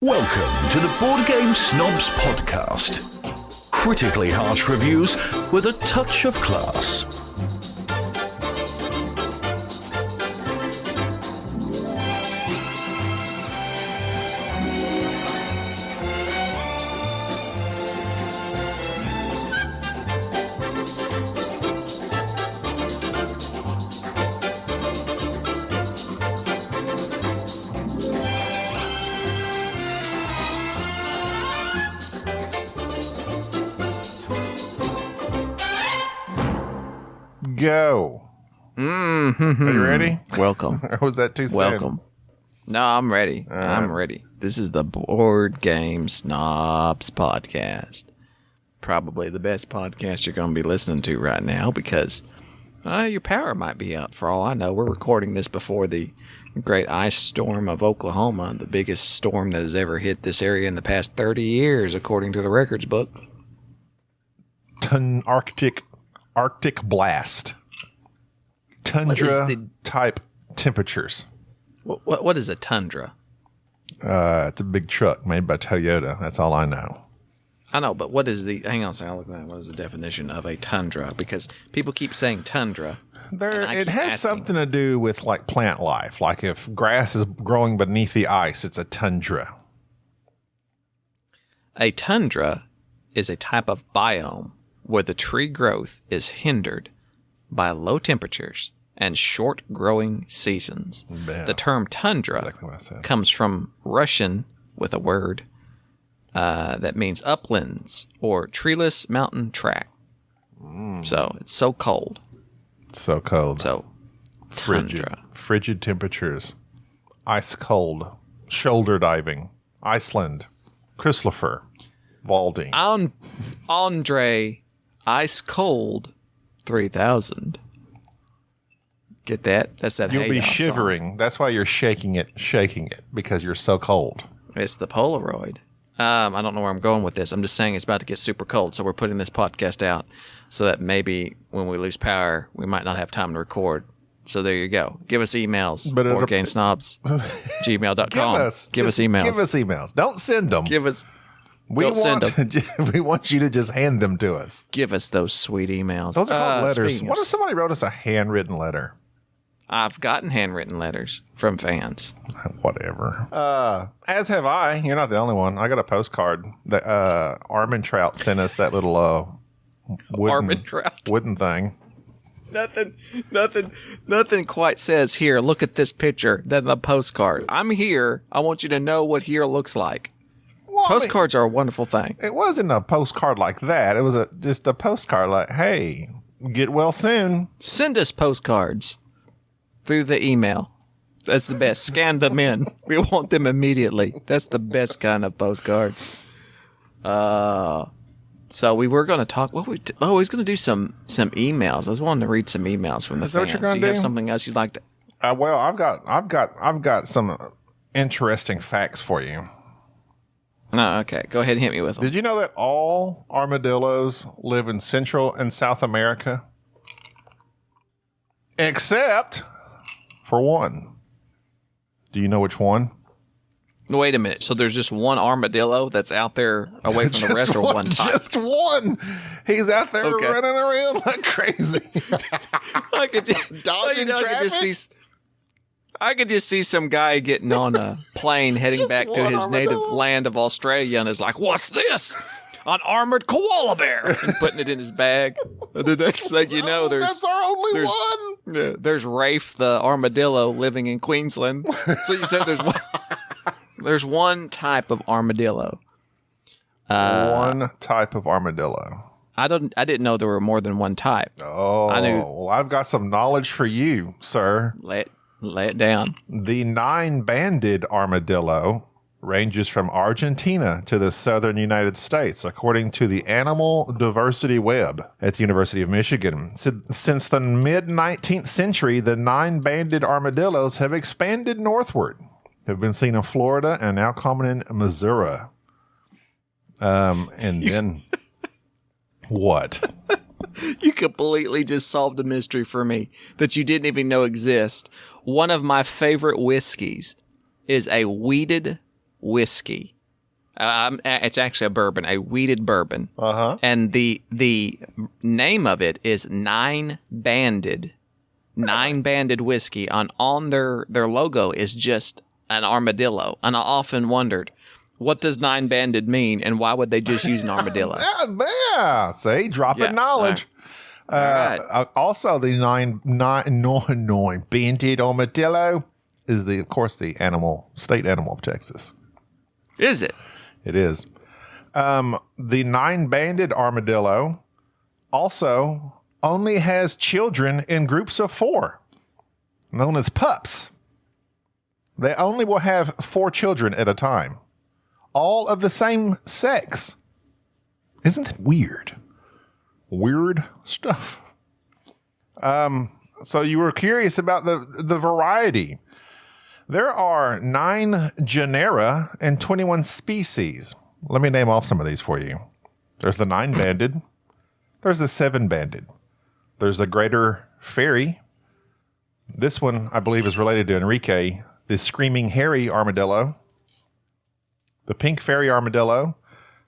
Welcome to the Board Game Snobs podcast. Critically harsh reviews with a touch of class. Go. Mm-hmm. Are you ready? Welcome. Or was that too soon? Welcome. No, I'm ready. I'm ready. This is the Board Game Snobs podcast. Probably the best podcast you're going to be listening to right now because your power might be out for all I know. We're recording this before the great ice storm of Oklahoma, the biggest storm that has ever hit this area in the past 30 years, according to the records book. Arctic blast. Tundra type temperatures. What is a tundra? It's a big truck made by Toyota. That's all I know. I know, but what is the... Hang on a second, I'll look at that. What is the definition of a tundra? Because people keep saying tundra. It has something to do with like plant life. Like if grass is growing beneath the ice, it's a tundra. A tundra is a type of biome where the tree growth is hindered by low temperatures and short growing seasons. Yeah, the term tundra exactly what I said. comes from Russian with a word that means uplands or treeless mountain tract. So it's so cold. So cold. So tundra. Frigid temperatures. Ice cold. Shoulder diving. Iceland. Chrysler. Valdi. Andre Ice Cold 3000. Get that? That's that. You'll Hey be Ya shivering. song. That's why you're shaking it because you're so cold. It's the Polaroid. I don't know where I'm going with this. I'm just saying it's about to get super cold, so we're putting this podcast out so that maybe when we lose power, we might not have time to record. So there you go. Give us emails. boardgamesnobs, gmail.com. Give us emails. Give us emails. Don't send them. We want you to just hand them to us. Give us those sweet emails. Those are called letters. What if somebody wrote us a handwritten letter? I've gotten handwritten letters from fans. Whatever. As have I. You're not the only one. I got a postcard that Armin Trout sent us that little wooden thing. Nothing quite says here, look at this picture, than the postcard. I'm here. I want you to know what here looks like. Well, Postcards are a wonderful thing. It wasn't a postcard like that. It was just a postcard like, hey, get well soon. Send us postcards through the email. That's the best. Scan them in. We want them immediately. That's the best kind of postcards. So we were going to talk. We was going to do some emails. I was wanting to read some emails from the fans. Is that what you're going to do? You have something else you'd like to? Well, I've got some interesting facts for you. No, okay. Go ahead and hit me with them. Did you know that all armadillos live in Central and South America? Except for one. Do you know which one? Wait a minute. So there's just one armadillo that's out there away from the rest, or one type? Just one. He's out there running around like crazy. I could just see some guy getting on a plane heading back to his native land of Australia and is like, "What's this? An armored koala bear," and putting it in his bag. And the next thing you know, that's our only one. Yeah, there's Rafe the armadillo living in Queensland. So you said there's one type of armadillo. One type of armadillo. I didn't know there were more than one type. Oh, well, I've got some knowledge for you, sir. Lay it down. The 9-banded armadillo ranges from Argentina to the southern United States, according to the Animal Diversity Web at the University of Michigan. Since the mid-19th century, the 9-banded armadillos have expanded northward, have been seen in Florida and now common in Missouri. And then what? You completely just solved a mystery for me that you didn't even know exist. One of my favorite whiskeys is a wheated whiskey. It's actually a bourbon, a wheated bourbon. Uh-huh. And the name of it is Nine Banded whiskey. On their logo is just an armadillo. And I often wondered, what does Nine Banded mean, and why would they just use an armadillo? Yeah, see, dropping knowledge. All right. Also, the nine banded armadillo is of course, the state animal of Texas. Is it? It is. The nine-banded armadillo also only has children in groups of 4, known as pups. They only will have 4 children at a time, all of the same sex. Isn't that weird? Weird stuff. So you were curious about the variety. There are 9 genera and 21 species. Let me name off some of these for you. There's the 9-banded. There's the 7-banded. There's the greater fairy. This one, I believe, is related to Enrique. The screaming hairy armadillo. The pink fairy armadillo.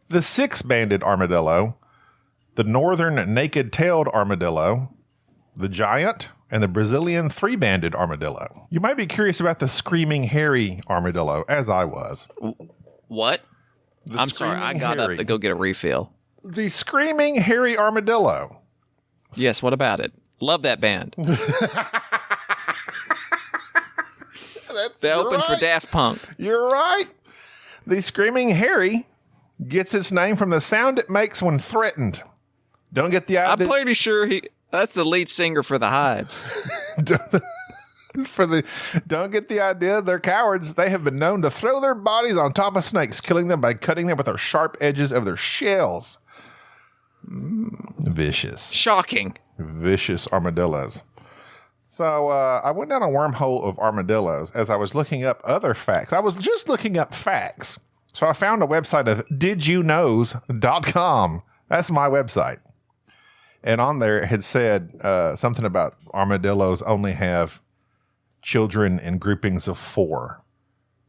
The 6-banded armadillo. The northern naked-tailed armadillo. The giant. And the Brazilian 3-banded armadillo. You might be curious about the screaming hairy armadillo, as I was. What? I'm sorry, I got up to go get a refill. The screaming hairy armadillo. Yes, what about it? Love that band. They opened for Daft Punk. You're right. The screaming hairy gets its name from the sound it makes when threatened. Don't get the idea. I'm pretty sure that's the lead singer for the Hives. Don't get the idea. They're cowards. They have been known to throw their bodies on top of snakes, killing them by cutting them with their sharp edges of their shells. Vicious. Shocking. Vicious armadillos. So I went down a wormhole of armadillos as I was looking up other facts. I was just looking up facts. So I found a website of didyouKnows.com. That's my website. And on there it had said something about armadillos only have children in groupings of 4.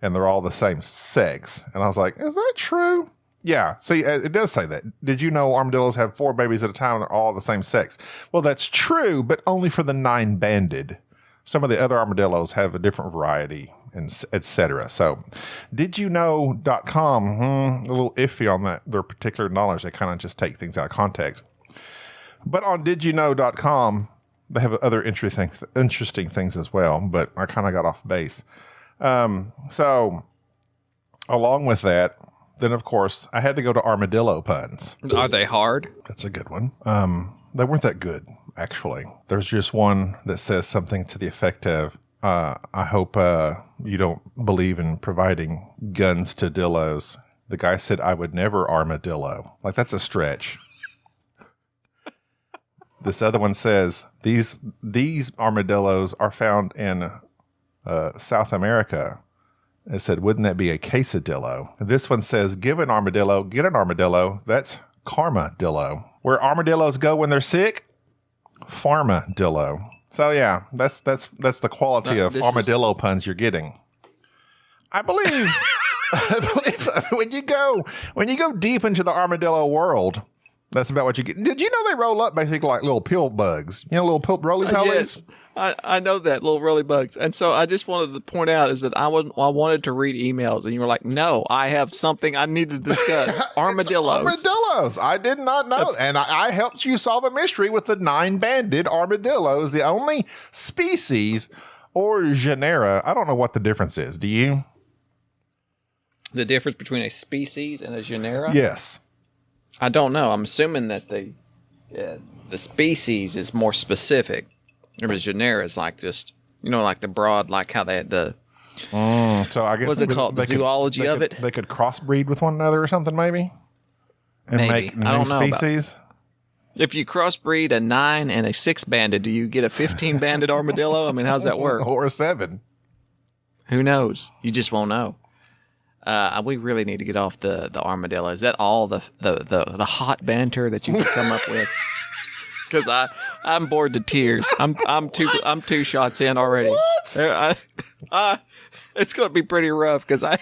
And they're all the same sex. And I was like, is that true? Yeah. See, it does say that. Did you know armadillos have 4 babies at a time and they're all the same sex? Well, that's true, but only for the 9-banded. Some of the other armadillos have a different variety, and etc. So, didyouKnow.com, a little iffy on that, their particular knowledge. They kind of just take things out of context. But on didyouKnow.com, they have other interesting things as well, but I kind of got off base. So, along with that, then, of course, I had to go to armadillo puns. Are they hard? That's a good one. They weren't that good, actually. There's just one that says something to the effect of, I hope you don't believe in providing guns to dillos. The guy said, I would never armadillo. Like, that's a stretch. This other one says, these armadillos are found in South America. It said, wouldn't that be a quesadillo? This one says, give an armadillo, get an armadillo. That's karmadillo. Where armadillos go when they're sick, farmadillo. So yeah, that's the quality of armadillo puns you're getting. I believe when you go deep into the armadillo world, that's about what you get. Did you know they roll up basically like little pill bugs? You know, little roly-polies? Yes, I know that, little roly bugs. And so I just wanted to point out is that I wanted to read emails, and you were like, no, I have something I need to discuss. Armadillos. Armadillos. I did not know. And I helped you solve a mystery with the 9-banded armadillos, the only species or genera. I don't know what the difference is. Do you? The difference between a species and a genera? Yes. I don't know. I'm assuming that the species is more specific. Or the genera is like just, like the broad, like how they had the... So I guess... What's it called? The zoology of it? They could crossbreed with one another or something, maybe? And maybe. make new species? If you crossbreed a 9 and a 6-banded, do you get a 15-banded armadillo? I mean, how's that work? Or a 7. Who knows? You just won't know. We really need to get off the armadillo. Is that all the hot banter that you could come up with? Because I'm bored to tears. I'm 2 shots in already. What? It's going to be pretty rough because I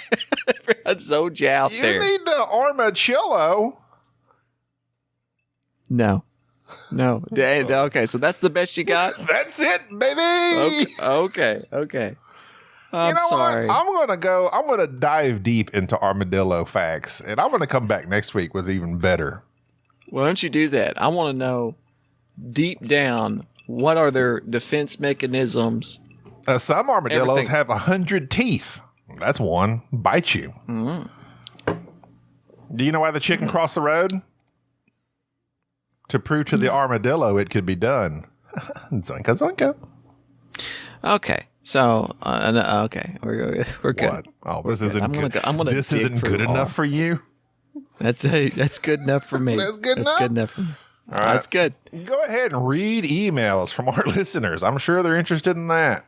zoned you out You there. need the Armadillo. No. Okay, so that's the best you got? That's it, baby. Okay. I'm sorry. What? I'm gonna dive deep into armadillo facts, and I'm gonna come back next week with even better. Why don't you do that? I want to know deep down, what are their defense mechanisms? Some armadillos Everything. have 100 teeth. That's one. Bite you. Mm-hmm. Do you know why the chicken crossed the road? To prove to the armadillo it could be done. Zonka, zonka. Okay, so okay, we're good. What? Oh, this isn't good. This dig isn't for good it all. enough for you. That's good enough for me. That's good enough? Good enough for me. All right. That's good. Go ahead and read emails from our listeners. I'm sure they're interested in that.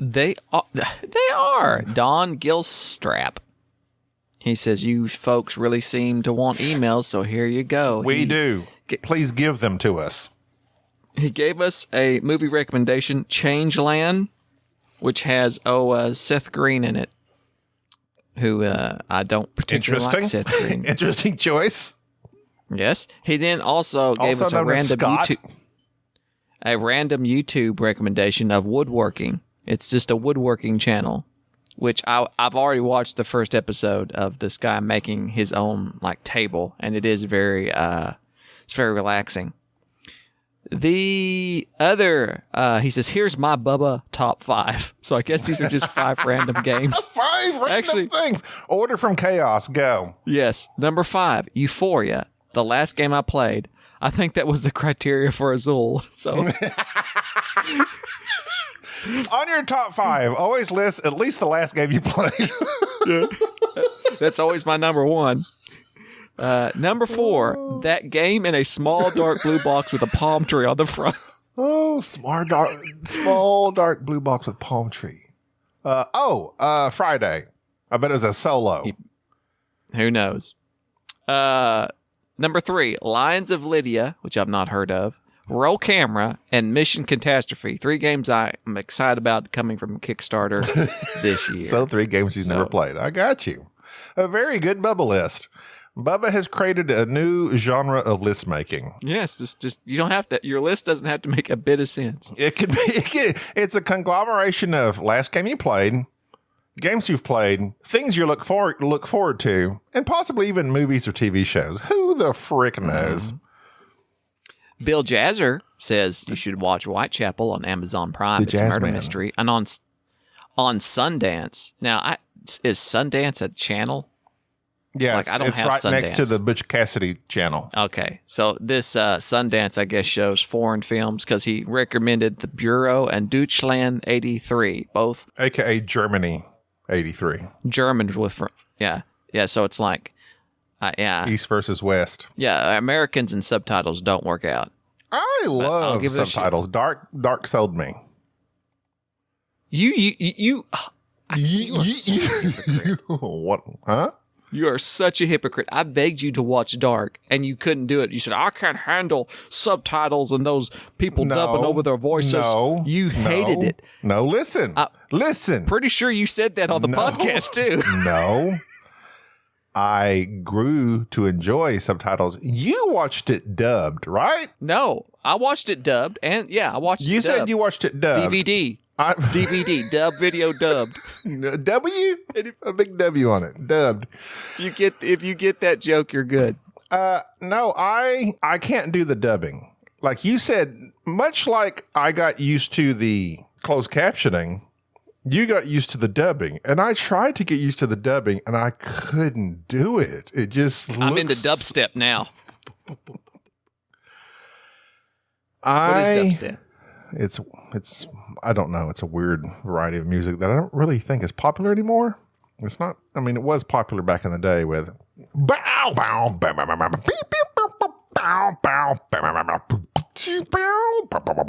They are. Don Gilstrap. He says, you folks really seem to want emails, so here you go. We do. Please give them to us. He gave us a movie recommendation, Changeland, which has Seth Green in it, who I don't particularly like Seth Green. Interesting choice. Yes. He then also gave us a random YouTube recommendation of woodworking. It's just a woodworking channel, which I've already watched the first episode of this guy making his own table, and it is very it's very relaxing. The other he says, here's my Bubba top 5. So I guess these are just 5 random games. 5 random things. Order from chaos. Go. Yes. Number 5, Euphoria. The last game I played. I think that was the criteria for Azul. So on your top 5, always list at least the last game you played. Yeah. That's always my number 1. Number 4, that game in a small dark blue box with a palm tree on the front. Oh, small dark blue box with palm tree. Friday. I bet it was a solo. Who knows? Number 3, Lions of Lydia, which I've not heard of. Roll Camera, and Mission Catastrophe. 3 games I'm excited about coming from Kickstarter this year. So 3 games he's never played. I got you. A very good Bubba list. Bubba has created a new genre of list making. Yes, just you don't have to. Your list doesn't have to make a bit of sense. It's a conglomeration of last game you played, games you've played, things you look forward to, and possibly even movies or TV shows. Who the frick knows? Bill Jazzer says you should watch Whitechapel on Amazon Prime. It's a murder mystery, and on Sundance. Now, is Sundance a channel? Yes, it's right Sundance. next to the Butch Cassidy channel. Okay, so this Sundance, I guess, shows foreign films because he recommended The Bureau and Deutschland 83, both. AKA Germany 83. German with, yeah. So it's East versus West. Yeah, Americans and subtitles don't work out. I love subtitles. Dark sold me. You are such a hypocrite. What? Huh? You are such a hypocrite. I begged you to watch Dark, and you couldn't do it. You said, I can't handle subtitles and those people dubbing over their voices. You hated it. No, listen. Listen. Pretty sure you said that on the podcast, too. No. I grew to enjoy subtitles. You watched it dubbed, right? No. I watched it dubbed, and I watched it dubbed. You said you watched it dubbed. DVD. DVD, dub video dubbed. W? A big W on it. Dubbed. If you get that joke, you're good. No, I can't do the dubbing. Like you said, much like I got used to the closed captioning, you got used to the dubbing. And I tried to get used to the dubbing, and I couldn't do it. It just I'm into dubstep now. What is dubstep? It's I don't know. It's a weird variety of music that I don't really think is popular anymore. It's not. I mean, it was popular back in the day with bow bow bow bow bow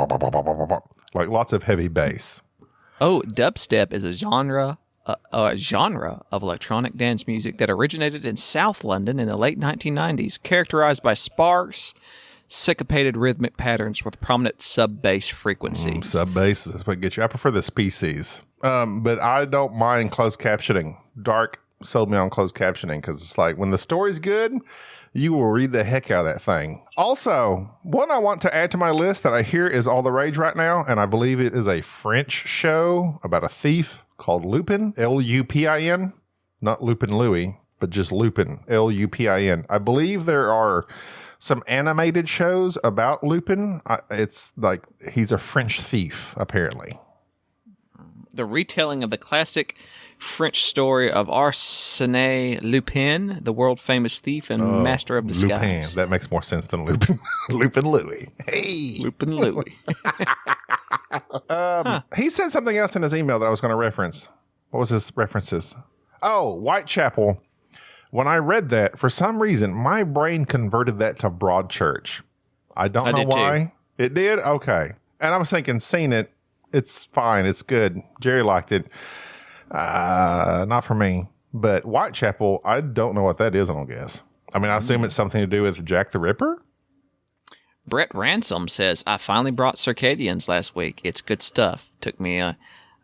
bow bow bow, like lots of heavy bass. Oh, dubstep is a genre of electronic dance music that originated in South London in the late 1990s, characterized by sparse syncopated rhythmic patterns with prominent sub-bass frequencies. Sub-bass is what gets you. I prefer the species. But I don't mind closed captioning. Dark sold me on closed captioning because it's like when the story's good, you will read the heck out of that thing. Also, one I want to add to my list that I hear is all the rage right now, and I believe it is a French show about a thief called Lupin, Lupin. Not Lupin Louis, but just Lupin, Lupin. I believe there are some animated shows about Lupin. It's like he's a French thief, apparently. The retelling of the classic French story of Arsène Lupin, the world-famous thief and master of disguise. Lupin. That makes more sense than Lupin. Lupin Louis. Hey! Lupin Louis. He said something else in his email that I was going to reference. What was his references? Oh, Whitechapel. When I read that, for some reason, my brain converted that to Broadchurch. I don't know why. Too. It did? Okay. And I was thinking, seen it. It's fine. It's good. Jerry liked it. Not for me. But Whitechapel, I don't know what that is, I don't guess. I mean, I assume it's something to do with Jack the Ripper? Brett Ransom says, I finally brought Circadians last week. It's good stuff. Took me a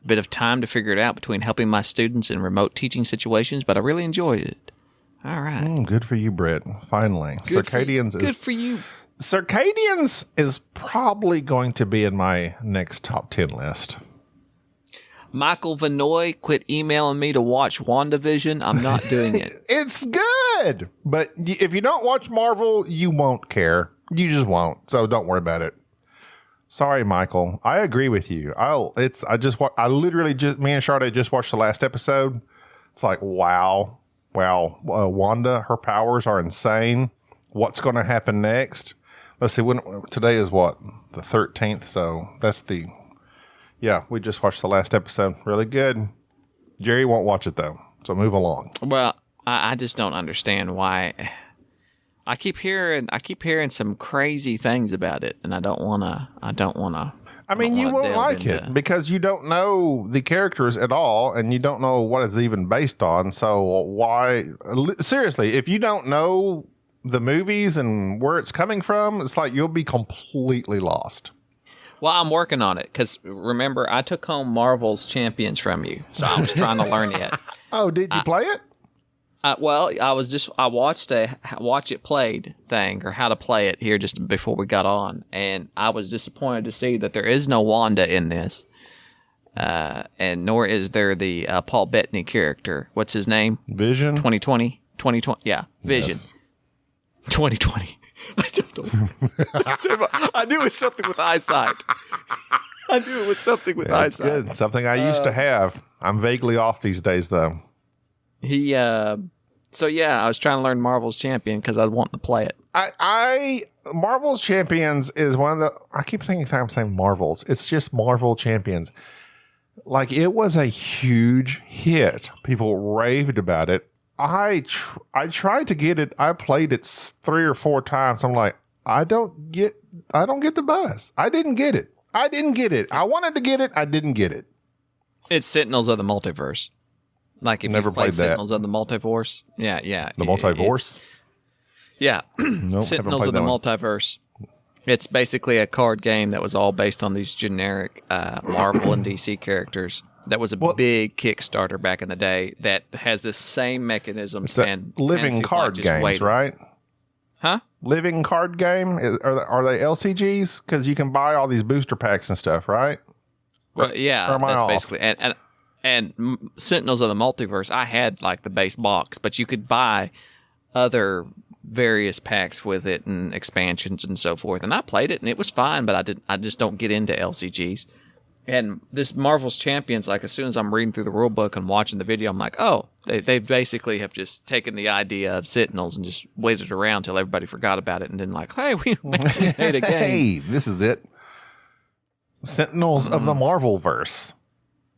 bit of time to figure it out between helping my students in remote teaching situations, but I really enjoyed it. All right. Good for you, Brett. Finally. Circadians is good for you. Circadians is probably going to be in my next top 10 list. Michael Vanoy quit emailing me to watch WandaVision. I'm not doing it. It's good. But if you don't watch Marvel, you won't care. You just won't. So don't worry about it. Sorry, Michael. I agree with you. I literally just, me and Sade just watched the last episode. It's like, wow. Wanda, her powers are insane. What's going to happen next? Let's see. Today is what? The 13th. So that's we just watched the last episode. Really good. Jerry won't watch it though. So move along. Well, I just don't understand why. I keep hearing some crazy things about it, and I don't want to. I mean, you won't like it because you don't know the characters at all, and you don't know what it's even based on. So why? Seriously, if you don't know the movies and where it's coming from, it's like you'll be completely lost. Well, I'm working on it because remember, I took home Marvel's Champions from you, so I was trying to learn it. Oh, did you play it? I watched a watch it played thing or how to play it here just before we got on, and I was disappointed to see that there is no Wanda in this, and nor is there the Paul Bettany character. What's his name? Vision. 2020. Yeah, Vision. Yes. 2020. I don't know. I knew it was something with eyesight. That's good. Something I used to have. I'm vaguely off these days, though. I was trying to learn Marvel's Champion because I want to play it. Marvel's Champions is one of the, I keep thinking I'm saying Marvel's. It's just Marvel Champions. Like, it was a huge hit. People raved about it. I tried to get it. I played it 3 or 4 times. I'm like, I don't get the buzz. I didn't get it. I wanted to get it. I didn't get it. It's Sentinels of the Multiverse. Like if Never you've played played that. Sentinels of the Multiverse. Yeah. The Multiverse? Yeah. Nope, Sentinels of the Multiverse. It's basically a card game that was all based on these generic Marvel and DC characters. That was a big Kickstarter back in the day that has the same mechanisms and living card games, right? Huh? Living card game? Are they LCGs? Because you can buy all these booster packs and stuff, right? Well, yeah, or am I that's off? basically and Sentinels of the Multiverse. I had like the base box, but you could buy other various packs with it and expansions and so forth. And I played it and it was fine, but I just don't get into LCGs. And this Marvel's Champions, like as soon as I'm reading through the rule book and watching the video, I'm like, oh, they basically have just taken the idea of Sentinels and just waited around till everybody forgot about it and then like, hey, we made a game. Hey, this is it. Sentinels of the Marvelverse.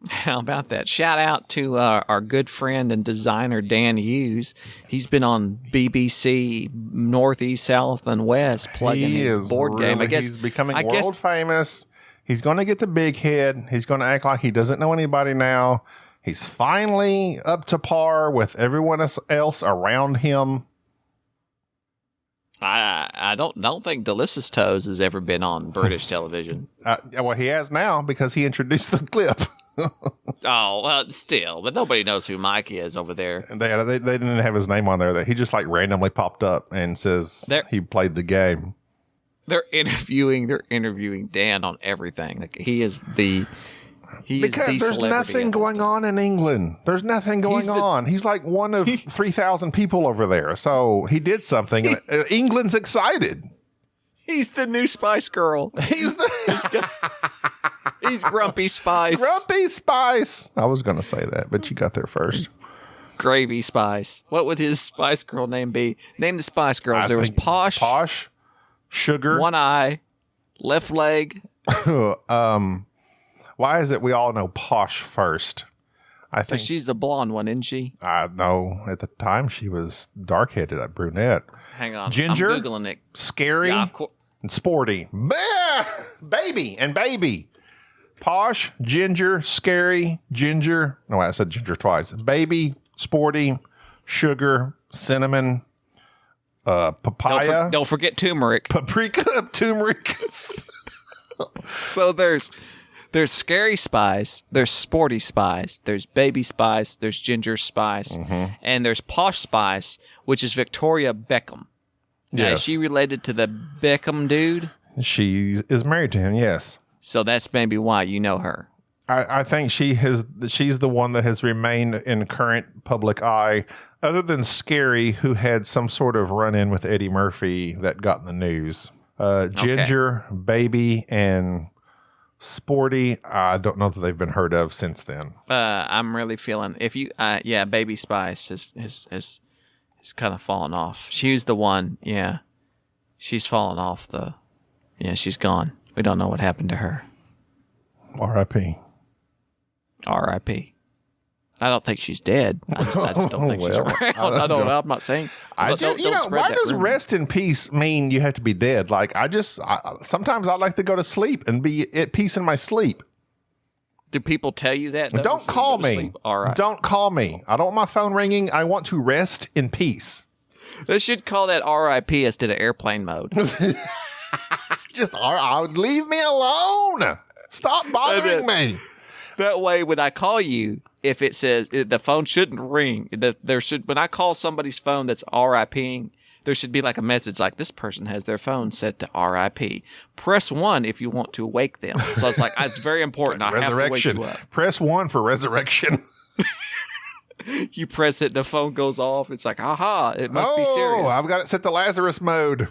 How about that? Shout out to our good friend and designer, Dan Hughes. He's been on BBC North, East, South, and West plugging his board game. I guess he's becoming world famous. He's going to get the big head. He's going to act like he doesn't know anybody now. He's finally up to par with everyone else around him. I I don't think Delicious Toes has ever been on British television. Well, he has now because he introduced the clip. Oh, well, still, but nobody knows who Mike is over there. They didn't have his name on there. He just like randomly popped up and says he played the game. They're interviewing Dan on everything. Like he is the because there's nothing going on in England. There's nothing going on. He's like one of 3,000 people over there. So he did something. And England's excited. He's the new Spice Girl. He's Grumpy Spice. Grumpy Spice. I was going to say that, but you got there first. Gravy Spice. What would his Spice Girl name be? Name the Spice Girls. There was Posh, Sugar, One Eye, Left Leg. Why is it we all know Posh first? I think she's the blonde one, isn't she? No, at the time she was dark-headed, a brunette. Hang on, Ginger, I'm Googling it. Scary, and Sporty. Baby. Posh, Ginger, Scary, Ginger. No, I said Ginger twice. Baby, Sporty, Sugar, Cinnamon, Papaya. Don't forget turmeric. Paprika, turmeric. So there's Scary Spice, there's Sporty Spice, there's Baby Spice, there's Ginger Spice, and there's Posh Spice, which is Victoria Beckham. Now, is she related to the Beckham dude? She is married to him, yes. So that's maybe why you know her. I think she's the one that has remained in current public eye, other than Scary, who had some sort of run-in with Eddie Murphy that got in the news. Ginger, Baby, and Sporty, I don't know that they've been heard of since then. I'm really feeling Baby Spice has kind of fallen off. She was the one, she's fallen off she's gone. We don't know what happened to her. R.I.P. R.I.P. I don't think she's dead. I just don't think she's around. I don't know. I'm not saying. Why does rest in peace mean you have to be dead? Like, sometimes I like to go to sleep and be at peace in my sleep. Do people tell you that? Don't call me. All right. Don't call me. I don't want my phone ringing. I want to rest in peace. They should call that R.I.P. instead of airplane mode. Just leave me alone. Stop bothering me. That way, when I call you, if it says the phone shouldn't ring, when I call somebody's phone that's RIPing, there should be like a message like, this person has their phone set to RIP. Press 1 if you want to wake them. So it's like, it's very important. I have to wake you up. Press 1 for resurrection. You press it, the phone goes off. It's like, aha, it must be serious. Oh, I've got it set to Lazarus mode.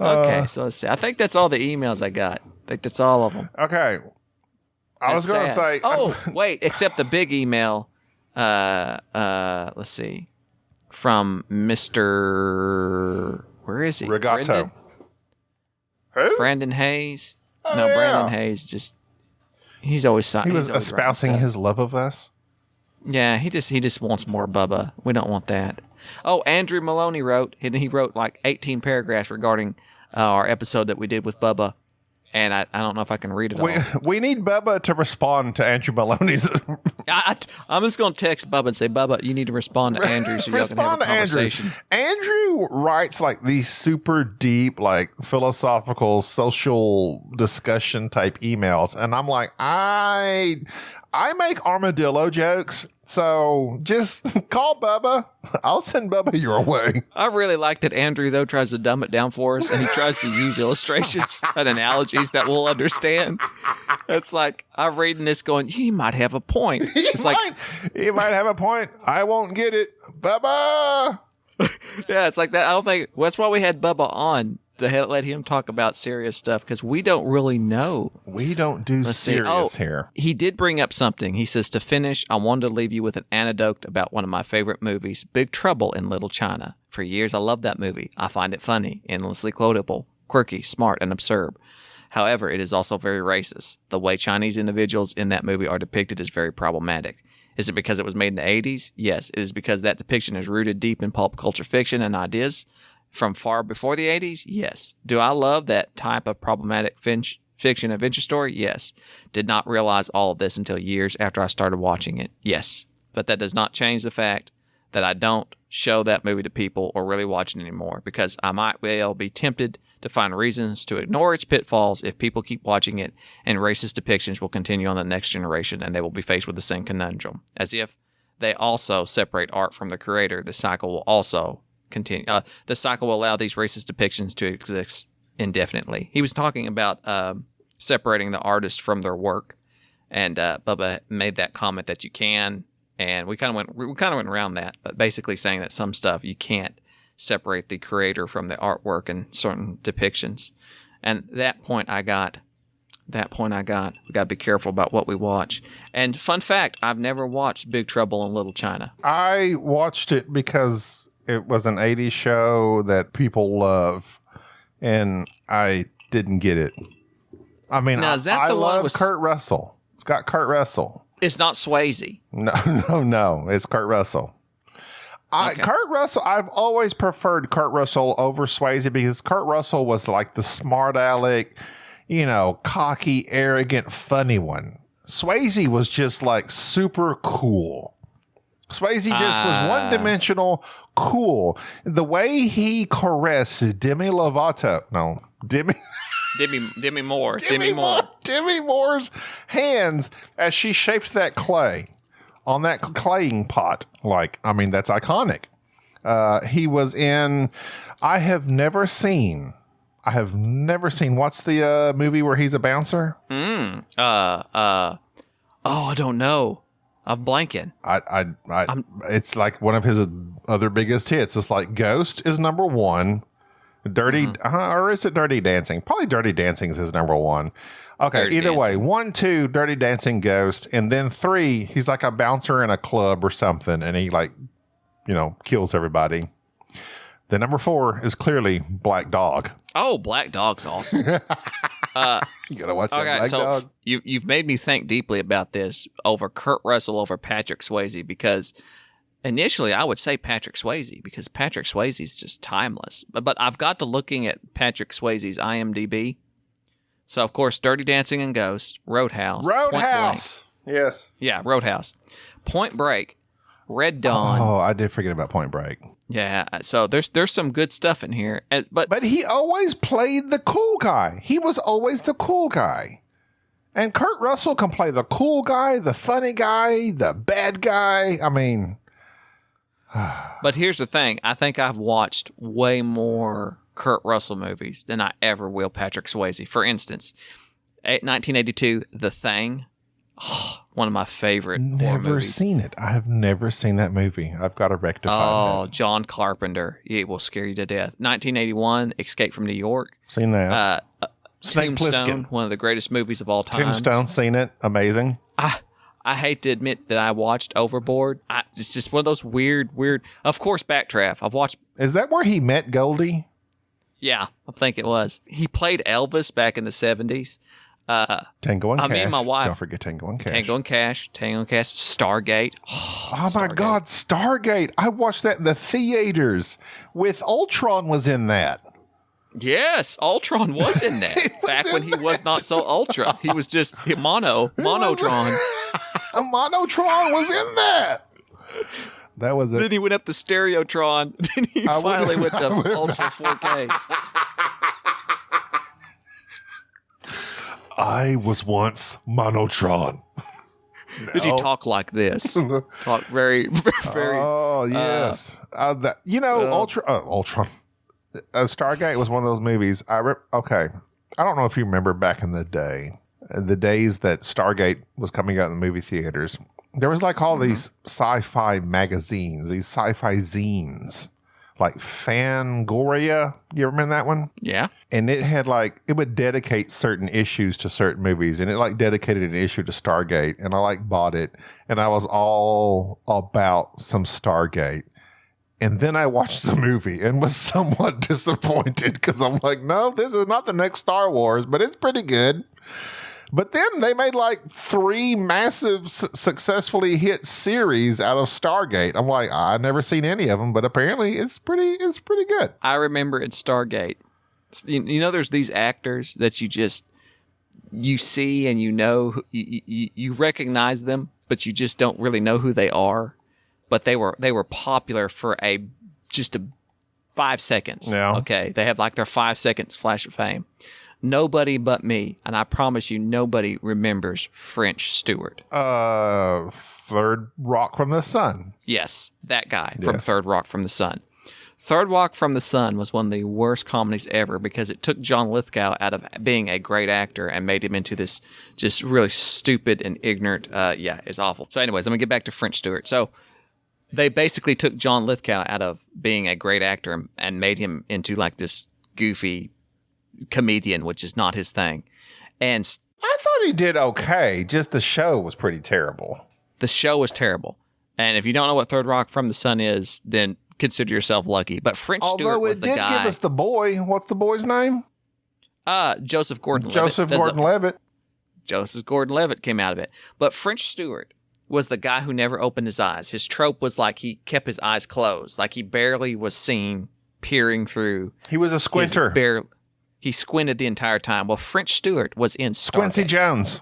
Okay, so let's see. I think that's all the emails I got. I think that's all of them. Okay. I was going to say... Oh, wait, except the big email. Let's see. From Mr... Where is he? Regato. Who? Brandon Hayes. Oh, no, yeah. Brandon Hayes just... He's always signing. He was espousing his love of us. Yeah, he just wants more Bubba. We don't want that. Oh, Andrew Maloney wrote, and he wrote like 18 paragraphs regarding our episode that we did with Bubba. And I don't know if I can read it all. We need Bubba to respond to Andrew Maloney's. I'm just going to text Bubba and say, Bubba, you need to respond to Andrew so y'all can have a conversation. Andrew writes like these super deep, like philosophical, social discussion type emails. And I'm like, I make armadillo jokes. So just call Bubba. I'll send Bubba your way. I really like that Andrew, though, tries to dumb it down for us, and he tries to use illustrations and analogies that we'll understand. It's like, I'm reading this going, he might have a point. He might have a point. I won't get it. Bubba! Yeah, it's like that. I don't think, that's why we had Bubba on, to let him talk about serious stuff, because we don't really know. We don't do serious here. He did bring up something. He says, to finish, I wanted to leave you with an anecdote about one of my favorite movies, Big Trouble in Little China. For years, I loved that movie. I find it funny, endlessly quotable, quirky, smart, and absurd. However, it is also very racist. The way Chinese individuals in that movie are depicted is very problematic. Is it because it was made in the 80s? Yes. It is because that depiction is rooted deep in pulp culture fiction and ideas from far before the 80s? Yes. Do I love that type of problematic fiction adventure story? Yes. Did not realize all of this until years after I started watching it? Yes. But that does not change the fact that I don't show that movie to people or really watch it anymore, because I might well be tempted to find reasons to ignore its pitfalls if people keep watching it, and racist depictions will continue on the next generation, and they will be faced with the same conundrum. As if they also separate art from the creator, the cycle will also continue. The cycle will allow these racist depictions to exist indefinitely. He was talking about separating the artist from their work, and Bubba made that comment that you can, and we kind of went around that, but basically saying that some stuff you can't separate the creator from the artwork in certain depictions. And that point I got. We got to be careful about what we watch. And fun fact, I've never watched Big Trouble in Little China. I watched it because it was an 80s show that people love, and I didn't get it. I mean, now, is that I the one love with Kurt Russell. It's got Kurt Russell. It's not Swayze. No. It's Kurt Russell. Okay. Kurt Russell, I've always preferred Kurt Russell over Swayze, because Kurt Russell was like the smart aleck, cocky, arrogant, funny one. Swayze was just like super cool. Swayze just was one-dimensional cool. The way he caressed Demi Lovato. No, Demi Moore. Demi Moore's hands as she shaped that clay on that claying pot. That's iconic. He was in, I have never seen, what's the movie where he's a bouncer? I don't know. I'm blanking. It's like one of his other biggest hits. It's like Ghost is number one. Or is it Dirty Dancing? Probably Dirty Dancing is his number one. Okay, Dirty either way, Dancing. 1, 2, Dirty Dancing, Ghost, and then 3, he's like a bouncer in a club or something, and he kills everybody. The number 4 is clearly Black Dog. Oh, Black Dog's awesome. You gotta watch that Black Dog. You've made me think deeply about this over Kurt Russell over Patrick Swayze, because initially I would say Patrick Swayze, because Patrick Swayze is just timeless. But I've got to looking at Patrick Swayze's IMDb. So, of course, Dirty Dancing and Ghost, Roadhouse. Yes. Yeah, Roadhouse. Point Break, Red Dawn. Oh, I did forget about Point Break. Yeah, so there's some good stuff in here. But he always played the cool guy. He was always the cool guy. And Kurt Russell can play the cool guy, the funny guy, the bad guy. I mean... But here's the thing. I think I've watched way more Kurt Russell movies than I ever will Patrick Swayze. For instance, 1982, The Thing. Oh, one of my favorite horror Never movies. seen it. I have never seen that movie. I've got to rectify that. John Carpenter. It will scare you to death. 1981, Escape from New York. Seen that. Snake Tombstone, Plissken. one of the greatest movies of all time. Tombstone, seen it. Amazing. I hate to admit that I watched Overboard. It's just one of those weird. Of course, Backdraft. I've watched. Is that where he met Goldie? Yeah, I think it was. He played Elvis back in the 70s. Tango and Cash. Me and my wife. Don't forget Tango and Cash. Tango and Cash. Stargate. Oh my God, Stargate. I watched that in the theaters with Ultron was in that. Yes, Ultron was in that. Back when he was not so ultra. He was just Monotron. Monotron was in that. That was it. Then he went up to Stereotron. Then he finally went to Ultra 4K. I was once Monotron. Did he talk like this? Talk very, very. Oh, yes. Ultron. Stargate was one of those movies. Okay. I don't know if you remember back in the day, the days that Stargate was coming out in the movie theaters. There was like all these sci-fi magazines, these sci-fi zines, like Fangoria. You remember that one? Yeah. And it had it would dedicate certain issues to certain movies, and it dedicated an issue to Stargate, and I bought it, and I was all about some Stargate. And then I watched the movie and was somewhat disappointed because I'm like, no, this is not the next Star Wars, but it's pretty good. But then they made 3 massive, successfully hit series out of Stargate. I'm like, I've never seen any of them, but apparently it's pretty good. I remember in Stargate, there's these actors that you see and you recognize them, but you just don't really know who they are. but they were popular for just 5 seconds. Yeah. Okay, they had like their 5 seconds flash of fame. Nobody but me, and I promise you, nobody remembers French Stewart. Third Rock from the Sun. Yes, that guy from Yes. Third Rock from the Sun. Third Rock from the Sun was one of the worst comedies ever because it took John Lithgow out of being a great actor and made him into this just really stupid and ignorant. It's awful. So anyways, let me get back to French Stewart. So they basically took John Lithgow out of being a great actor and made him into like this goofy comedian, which is not his thing. And I thought he did okay. Just the show was pretty terrible. the show was terrible. And if you don't know what Third Rock from the Sun is, then consider yourself lucky. But French Stewart Although was it the did guy. give us the boy. What's the boy's name? Joseph Gordon-Levitt. Joseph Gordon-Levitt. Joseph Gordon-Levitt came out of it. But French Stewart was the guy who never opened his eyes. His trope was like he kept his eyes closed, like he barely was seen peering through. He was a squinter. He squinted the entire time. Well, French Stewart was in Squincy Stargate. Jones.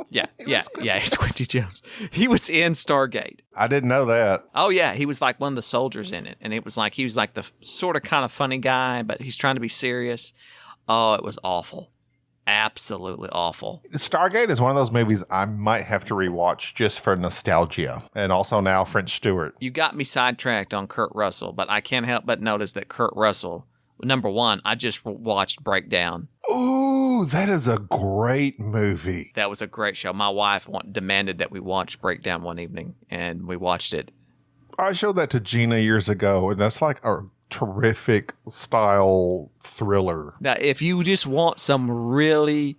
Yeah, Squincy Jones. He was in Stargate. I didn't know that. Oh, yeah, he was like one of the soldiers in it. And it was like, he was like the sort of kind of funny guy, but he's trying to be serious. Oh, it was awful. Absolutely awful. Stargate is one of those movies I might have to rewatch just for nostalgia. And also now French Stewart. You got me sidetracked on Kurt Russell, but I can't help but notice that Kurt Russell, number one, I just watched Breakdown. Ooh, that is a great movie. That was a great show. My wife demanded that we watch Breakdown one evening, and we watched it. I showed that to Gina years ago, and that's like a terrific style thriller. Now, if you just want a really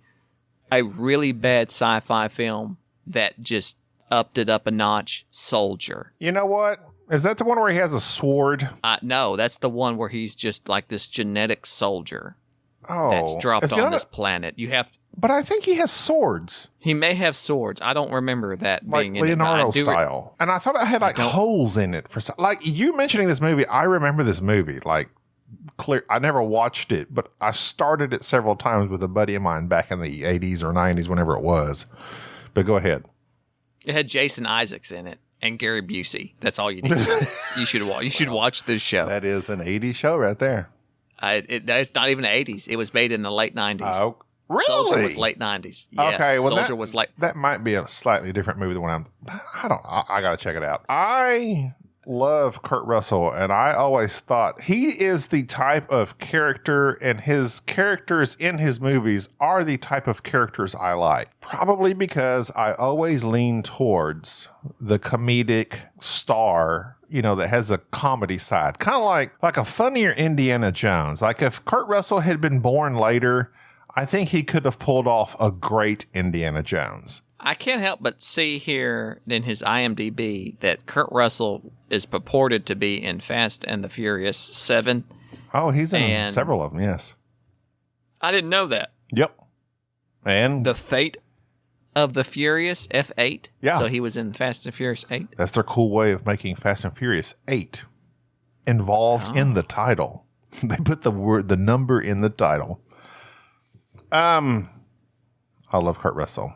bad sci-fi film that just upped it up a notch, Soldier. You know what? Is that the one where he has a sword? No, that's the one where he's just like this genetic soldier Oh, that's dropped See, on this planet. But I think he has swords, He may have swords. I don't remember that like being in Leonardo it. but I do style. And I thought it had like holes in it for like you mentioning this movie. I remember this movie like clear. I never watched it, but I started it several times with a buddy of mine back in the 80s or 90s, whenever it was. But go ahead. It had Jason Isaacs in it and Gary Busey. That's all you need. You should watch this show. That is an 80s show right there. It's not even the 80s. It was made in the late 90s. Oh, really? Soldier was late 90s. Yes, Okay, well, Soldier was late. That might be a slightly different movie than what I got to check it out. I love Kurt Russell, and I always thought he is the type of character, and his characters in his movies are the type of characters I like. Probably because I always lean towards the comedic star, that has a comedy side. Kind of like a funnier Indiana Jones. Like if Kurt Russell had been born later, I think he could have pulled off a great Indiana Jones. I can't help but see here in his IMDb that Kurt Russell is purported to be in Fast and the Furious 7. Oh, he's in several of them, yes. I didn't know that. Yep. And The Fate of the Furious, F8. Yeah. So he was in Fast and Furious 8. that's their cool way of making Fast and Furious 8 involved in the title. They put the number in the title. I love Kurt Russell.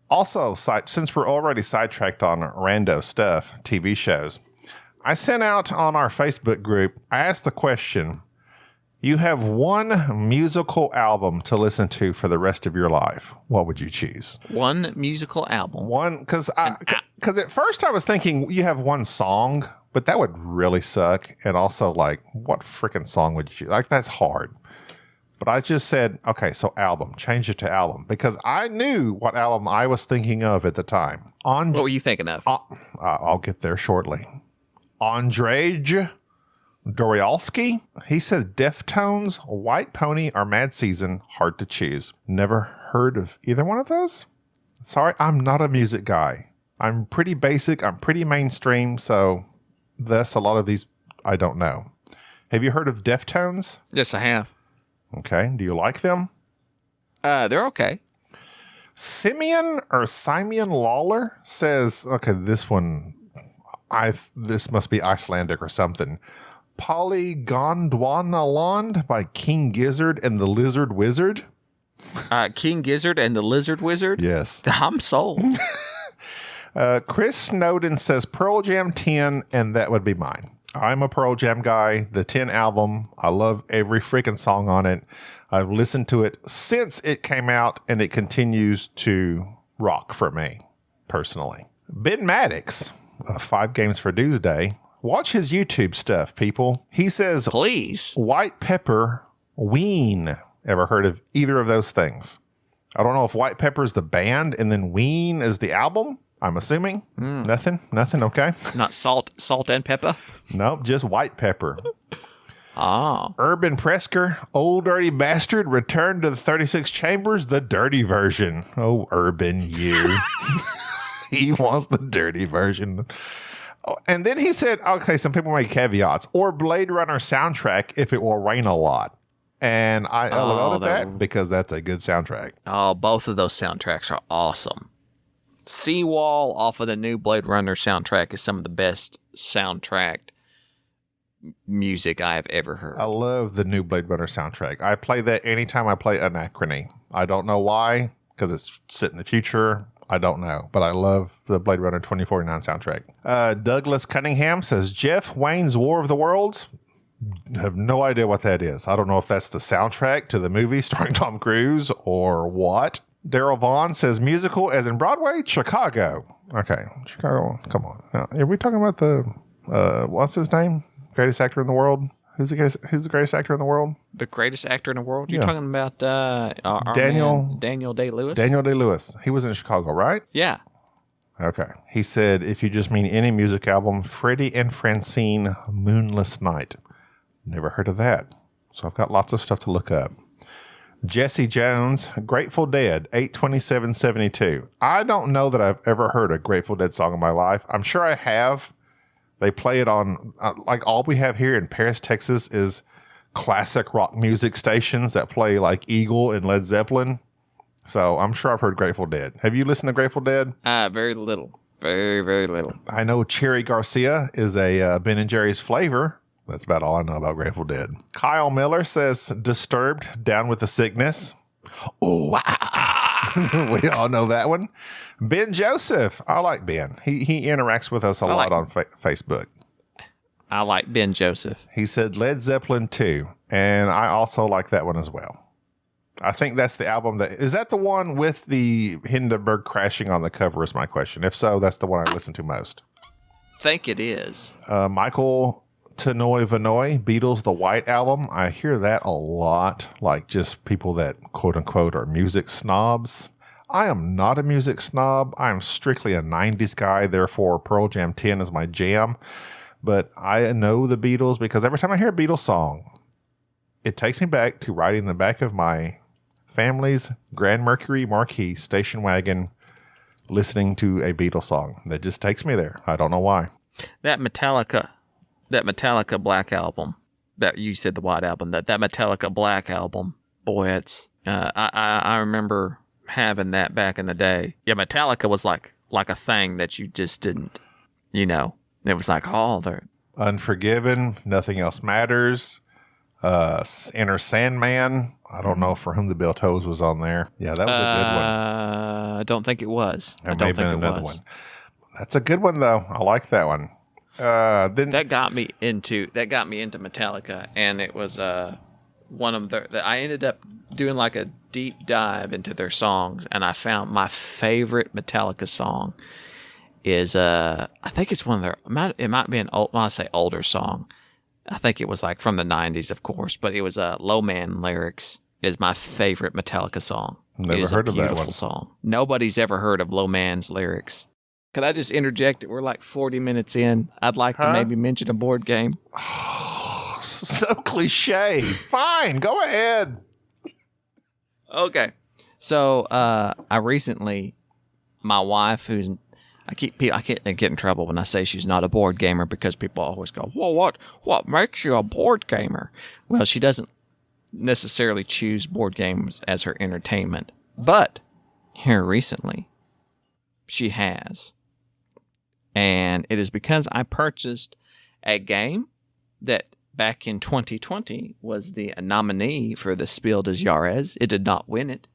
Also, since we're already sidetracked on rando stuff, TV shows, I sent out on our Facebook group, I asked the question, you have one musical album to listen to for the rest of your life. What would you choose? One musical album. One, because at first I was thinking you have one song, but that would really suck. And also, like, what freaking song would you choose? Like, that's hard. But I just said, okay, so album, change it to album, because I knew what album I was thinking of at the time. What were you thinking of? I'll get there shortly. Andrzej Dorialski, he said Deftones, White Pony, or Mad Season, hard to choose. Never heard of either one of those? Sorry, I'm not a music guy. I'm pretty basic, I'm pretty mainstream, so thus a lot of these I don't know. Have you heard of Deftones? Yes, I have. Okay, do you like them? They're okay. Simeon Lawler says, okay, this must be Icelandic or something. Polygondwanaland by King Gizzard and the Lizard Wizard. King Gizzard and the Lizard Wizard? Yes. I'm sold. Chris Snowden says Pearl Jam 10, and that would be mine. I'm a Pearl Jam guy. The 10 album, I love every freaking song on it. I've listened to it since it came out, and it continues to rock for me, personally. Ben Maddox, 5 Games for Tuesday. Watch his YouTube stuff, people. He says, please. White Pepper, Ween. Ever heard of either of those things? I don't know if White Pepper is the band and then Ween is the album. I'm assuming. Nothing. Okay. Not salt and pepper? Nope, just White Pepper. Oh. Urban Presker, Old Dirty Bastard, returned to the 36 Chambers, the dirty version. Oh, Urban, you. He wants the dirty version. Oh, and then he said, okay, some people make caveats, or Blade Runner soundtrack if it will rain a lot. And I LOL'd at that because that's a good soundtrack. Oh, both of those soundtracks are awesome. Seawall off of the new Blade Runner soundtrack is some of the best soundtracked music I have ever heard. I love the new Blade Runner soundtrack. I play that anytime I play Anachrony. I don't know why, because it's set in the future. I don't know, but I love the Blade Runner 2049 soundtrack. Douglas Cunningham says, Jeff Wayne's War of the Worlds. Have no idea what that is. I don't know if that's the soundtrack to the movie starring Tom Cruise or what. Daryl Vaughn says musical as in Broadway, Chicago. Okay, Chicago, come on. Now, are we talking about the, what's his name? Greatest actor in the world? Who's the greatest actor in the world? The greatest actor in the world? You're talking about our Daniel man, Daniel Day-Lewis? Daniel Day-Lewis. He was in Chicago, right? Yeah. Okay. He said, if you just mean any music album, Freddie and Francine, Moonless Night. Never heard of that. So I've got lots of stuff to look up. Jesse Jones, Grateful Dead, 8/27/72. I don't know that I've ever heard a Grateful Dead song in my life. I'm sure I have. They play it on, like all we have here in Paris, Texas is classic rock music stations that play like Eagle and Led Zeppelin. So I'm sure I've heard Grateful Dead. Have you listened to Grateful Dead? Very little. Very, very little. I know Cherry Garcia is a Ben & Jerry's flavor. That's about all I know about Grateful Dead. Kyle Miller says, Disturbed, Down with the Sickness. Oh, we all know that one. Ben Joseph. I like Ben. He interacts with us a lot on Facebook. I like Ben Joseph. He said Led Zeppelin 2, and I also like that one as well. I think that's the album is that the one with the Hindenburg crashing on the cover is my question. If so, that's the one I listen to most. Think it is. Michael Tanoy Vanoy, Beatles, the White Album. I hear that a lot, like just people that quote unquote are music snobs. I am not a music snob. I am strictly a 90s guy. Therefore, Pearl Jam 10 is my jam. But I know the Beatles because every time I hear a Beatles song, it takes me back to riding in the back of my family's Grand Mercury Marquis station wagon, listening to a Beatles song. That just takes me there. I don't know why. That Metallica Black Album, that you said the White Album, that Metallica Black Album, boy, it's I remember having that back in the day. Yeah, Metallica was like a thing that you just didn't, it was like, oh, they're Unforgiven, Nothing Else Matters, Enter Sandman. I don't know For Whom the Bell Tolls was on there. Yeah, that was a good one. I don't think it was. There may have been another one. That's a good one though. I like that one. Then that got me into Metallica, and it was one of I ended up doing like a deep dive into their songs, and I found my favorite Metallica song is I think it's one of their it might be an old, when I say older song, I think it was like from the 90s, of course, but it was Low Man Lyrics is my favorite Metallica song. Never heard of that one. Beautiful song. Nobody's ever heard of Low Man's Lyrics. Could I just interject that we're like 40 minutes in? I'd like to maybe mention a board game. Oh, so cliche. Fine, go ahead. Okay. So I recently, my wife, I can't get in trouble when I say she's not a board gamer because people always go, well, what makes you a board gamer? Well, she doesn't necessarily choose board games as her entertainment. But here recently, she has. And it is because I purchased a game that back in 2020 was the nominee for the Spiel des Jahres. It did not win it.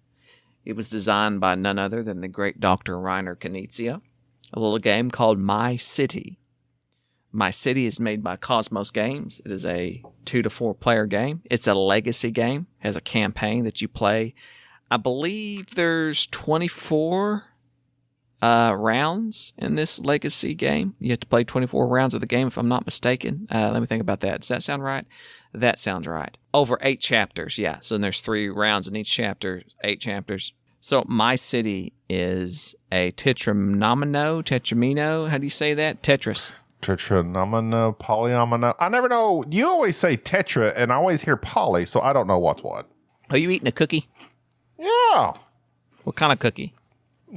It was designed by none other than the great Dr. Rainer Knizia. a little game called My City. My City is made by Cosmos Games. It is a 2 to 4 player game. It's a legacy game. It has a campaign that you play. I believe there's 24 rounds in this legacy game. You have to play 24 rounds of the game, if I'm not mistaken. Let me think about that. Does that sound right? That sounds right. Over 8 chapters, yeah. So there's 3 rounds in each chapter, 8 chapters. So My City is a tetramino. How do you say that? Tetris. Tetranomino, polyomino. I never know. You always say tetra, and I always hear poly, so I don't know what's what. Are you eating a cookie? Yeah. What kind of cookie?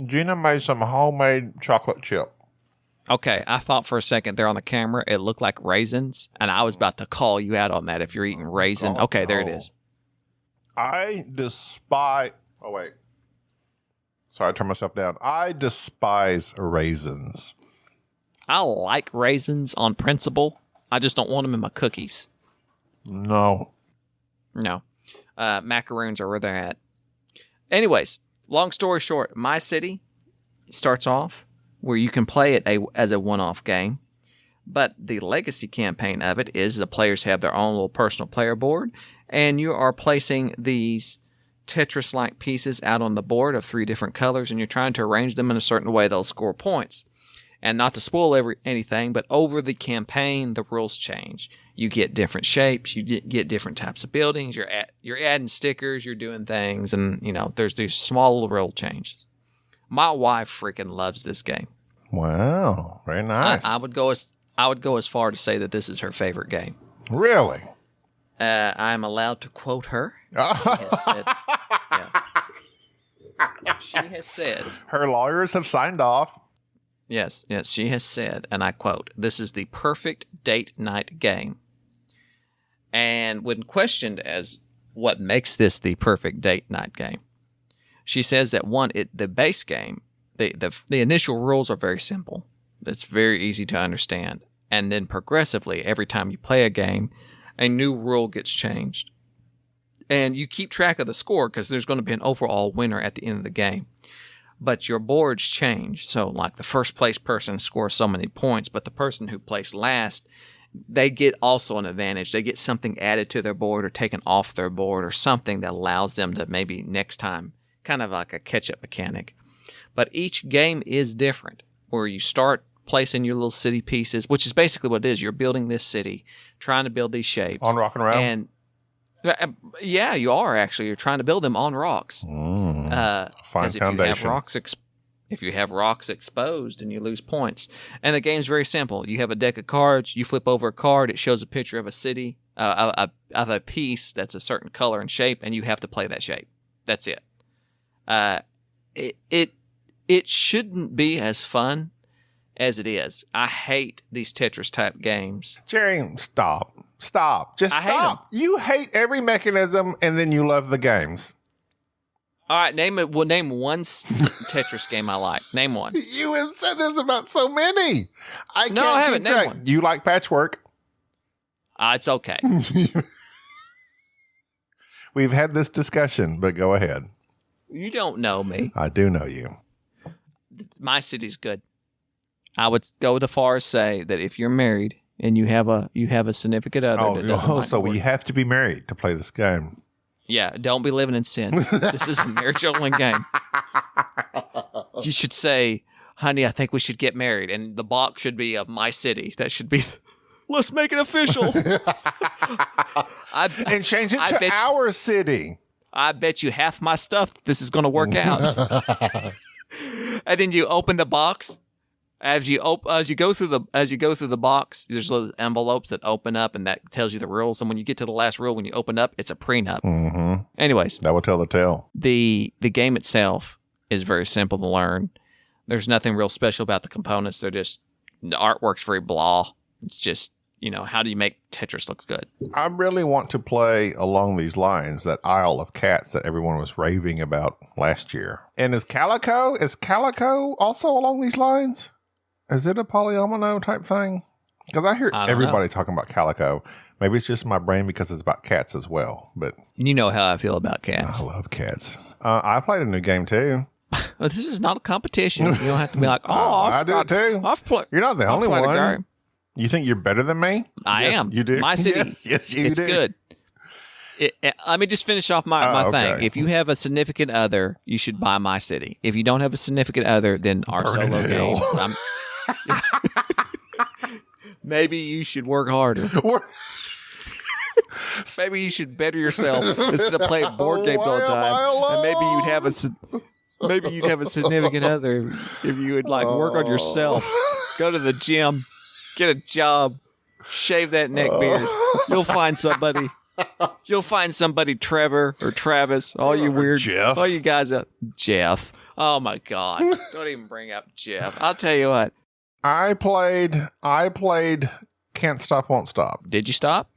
Gina made some homemade chocolate chip. Okay, I thought for a second there on the camera it looked like raisins, and I was about to call you out on that if you're eating raisin. Okay, there it is. I despise... Oh, wait. Sorry, I turned myself down. I despise raisins. I like raisins on principle. I just don't want them in my cookies. No. Macaroons are where they're at. Anyways, long story short, My City starts off where you can play it as a one-off game. But the legacy campaign of it is the players have their own little personal player board, and you are placing these Tetris-like pieces out on the board of 3 different colors, and you're trying to arrange them in a certain way they'll score points. And not to spoil anything, but over the campaign, the rules change. You get different shapes. You get different types of buildings. You're adding stickers. You're doing things, and there's these small little rule changes. My wife freaking loves this game. Wow, very nice. I would go as far to say that this is her favorite game. Really? I'm allowed to quote her. She has said, she has said. Her lawyers have signed off. Yes, she has said, and I quote, "This is the perfect date night game." And when questioned as what makes this the perfect date night game, she says that the base game, the initial rules are very simple. It's very easy to understand. And then progressively, every time you play a game, a new rule gets changed. And you keep track of the score because there's going to be an overall winner at the end of the game. But your boards change. So like the first place person scores so many points, but the person who placed last, they get also an advantage. They get something added to their board or taken off their board or something that allows them to maybe next time, kind of like a catch-up mechanic. But each game is different, where you start placing your little city pieces, which is basically what it is. You're building this city, trying to build these shapes. On Rock and Roll? And yeah, you are actually. You're trying to build them on rocks. Fine Because foundation. if you have rocks exposed, and you lose points. And the game's very simple. You have a deck of cards. You flip over a card. It shows a picture of a city, of a piece that's a certain color and shape, and you have to play that shape. That's it. It shouldn't be as fun as it is. I hate these Tetris type games. Jerry, stop. Just I hate stop. You hate every mechanism, and then you love the games. All right, name one Tetris game I like. Name one. You have said this about so many. I haven't. keep track. You like Patchwork? It's okay. We've had this discussion, but go ahead. You don't know me. I do know you. My City's good. I would go the far as say that if you're married and you have a significant other that doesn't like so board- we have to be married to play this game. Yeah, don't be living in sin. This is a marriage-only game. You should say, honey, I think we should get married. And the box should be of My City. That should be, let's make it official. And change it to our city. I bet you half my stuff this is going to work out. And then you open the box. As you go through the box, there's little envelopes that open up, and that tells you the rules. And when you get to the last rule, when you open up, it's a prenup. Mm-hmm. Anyways, that will tell the tale. The game itself is very simple to learn. There's nothing real special about the components. The artwork's very blah. It's just, how do you make Tetris look good? I really want to play along these lines, that Isle of Cats that everyone was raving about last year. And is Calico also along these lines? Is it a polyomino type thing? Because I hear everybody talking about Calico. Maybe it's just my brain because it's about cats as well. But you know how I feel about cats. I love cats. I played a new game too. This is not a competition. You don't have to be like, I do it too. You're not the only one. You think you're better than me? I am. You do? My city. Yes, you do. It's good. Let me just finish off my thing. If you have a significant other, you should buy my city. If you don't have a significant other, then our solo games. Maybe you should work harder. Maybe you should better yourself instead of playing board games all the time. And maybe you'd have a significant other if you would like work on yourself, go to the gym, get a job, shave that neck beard. You'll find somebody. You'll find somebody, Trevor or Travis, all you weird, Jeff. all you guys out. Jeff. Oh my God. Don't even bring up Jeff. I'll tell you what. I played Can't Stop, Won't Stop. Did you stop?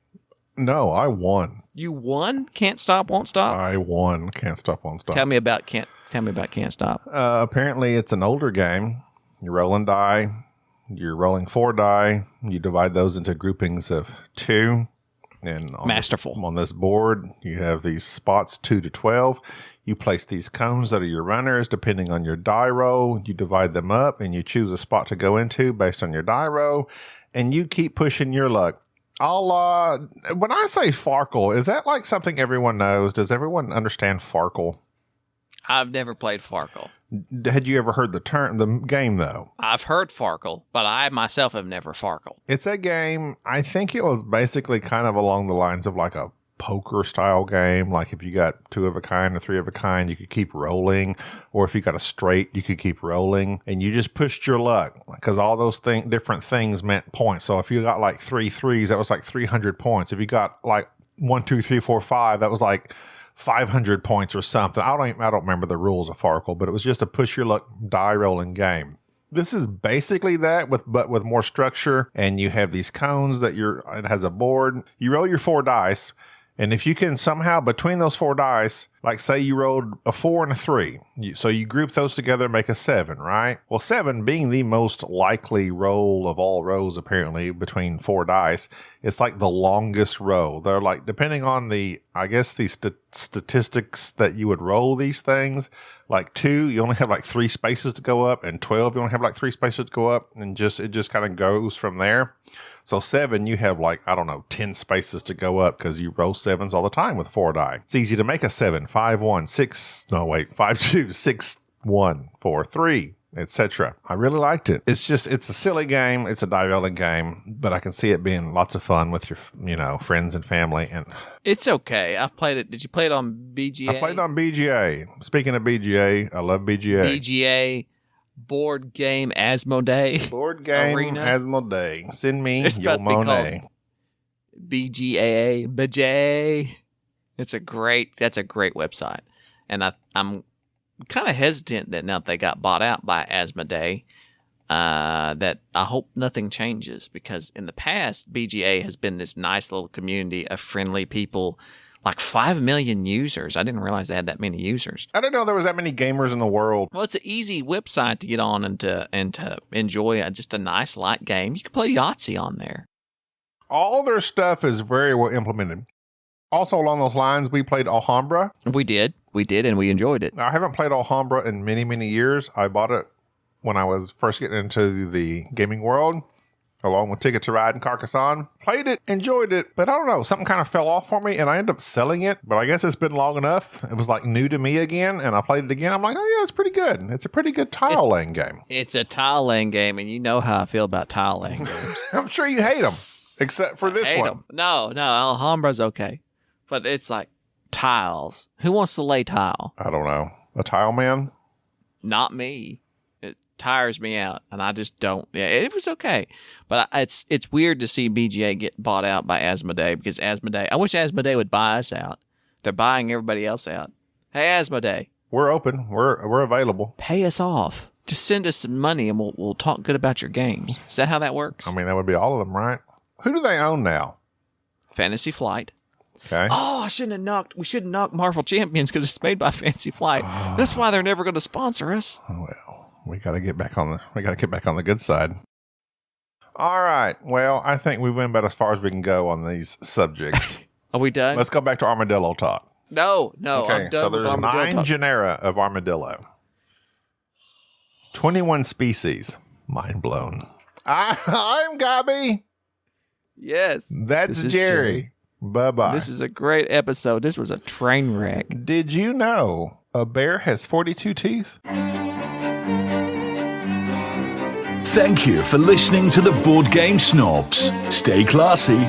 No, I won. You won? Can't Stop, Won't Stop? I won Can't Stop, Won't Stop. Tell me about Can't Stop. Apparently it's an older game. You're rolling die. You're rolling 4 die. You divide those into groupings of 2. And Masterful. On this board, you have these spots 2 to 12. You place these cones that are your runners. Depending on your die roll, you divide them up and you choose a spot to go into based on your die roll. And you keep pushing your luck. When I say Farkle, is that like something everyone knows? Does everyone understand Farkle? I've never played Farkle. Had you ever heard the game, though? I've heard Farkle, but I myself have never Farkle. It's a game, I think it was basically kind of along the lines of like a poker-style game. Like if you got 2 of a kind or 3 of a kind, you could keep rolling. Or if you got a straight, you could keep rolling. And you just pushed your luck because all those different things meant points. So if you got like 3 threes, that was like 300 points. If you got like 1, 2, 3, 4, 5, that was like 500 points or something. I don't remember the rules of Farkle, but it was just a push your luck die rolling game. This is basically that but with more structure, and you have these cones that it has a board. You roll your 4 dice, and if you can somehow between those 4 dice, like say you rolled a 4 and a 3, so you group those together and make a 7, right? Well, 7 being the most likely roll of all rolls, apparently between 4 dice, it's like the longest row. They're like, depending on the statistics that you would roll these things, like 2, you only have like 3 spaces to go up, and 12, you only have like 3 spaces to go up, and it just kind of goes from there. So 7, you have like, 10 spaces to go up because you roll 7s all the time with 4 die. It's easy to make a 7, 5, 1, 6, 5, 2, 6, 1, 4, 3, etc. I really liked it. It's a silly game. It's a die rolling game, but I can see it being lots of fun with your, friends and family. And it's okay. I've played it. Did you play it on BGA? I played it on BGA. Speaking of BGA, I love BGA. BGA. Board Game Asmodee. Board Game Arena. Asmodee. Send me It's your about to be money. BGAA. BJ. That's a great website. And I'm kind of hesitant that now they got bought out by Asmodee, that I hope nothing changes, because in the past, BGA has been this nice little community of friendly people, like 5 million users. I didn't realize they had that many users. I didn't know there was that many gamers in the world. Well, it's an easy website to get on and to enjoy just a nice light game. You can play Yahtzee on there. All their stuff is very well implemented. Also, along those lines, we played Alhambra. We did, and we enjoyed it. I haven't played Alhambra in many, many years. I bought it when I was first getting into the gaming world, along with Ticket to Ride and Carcassonne. Played it, enjoyed it, but I don't know, something kind of fell off for me, and I ended up selling it. But I guess it's been long enough. It was like new to me again, and I played it again. I'm like, oh yeah, it's pretty good. It's a pretty good tile laying game. It's a tile laying game, and you know how I feel about tile laying games. I'm sure you hate them, except for this one. No, Alhambra's okay. But it's like tiles. Who wants to lay tile? I don't know. A tile man? Not me. It tires me out, and I just don't. Yeah, it was okay, but it's weird to see BGA get bought out by Asmodee, because I wish Asmodee would buy us out. They're buying everybody else out. Hey, Asmodee, we're open. We're available. Pay us off. Just send us some money, and we'll talk good about your games. Is that how that works? I mean, that would be all of them, right? Who do they own now? Fantasy Flight. Okay. Oh, we shouldn't knock Marvel Champions because it's made by Fantasy Flight. That's why they're never going to sponsor us. Well, we got to get back on the good side. All right. Well, I think we went about as far as we can go on these subjects. Are we done? Let's go back to armadillo talk. No. Okay. I'm done So with there's armadillo 9 talk. genera of armadillo. 21 species. Mind blown. I'm Gabby. Yes. That's Jerry. Bye-bye. This is a great episode. This was a train wreck. Did you know a bear has 42 teeth? Thank you for listening to the Board Game Snobs. Stay classy.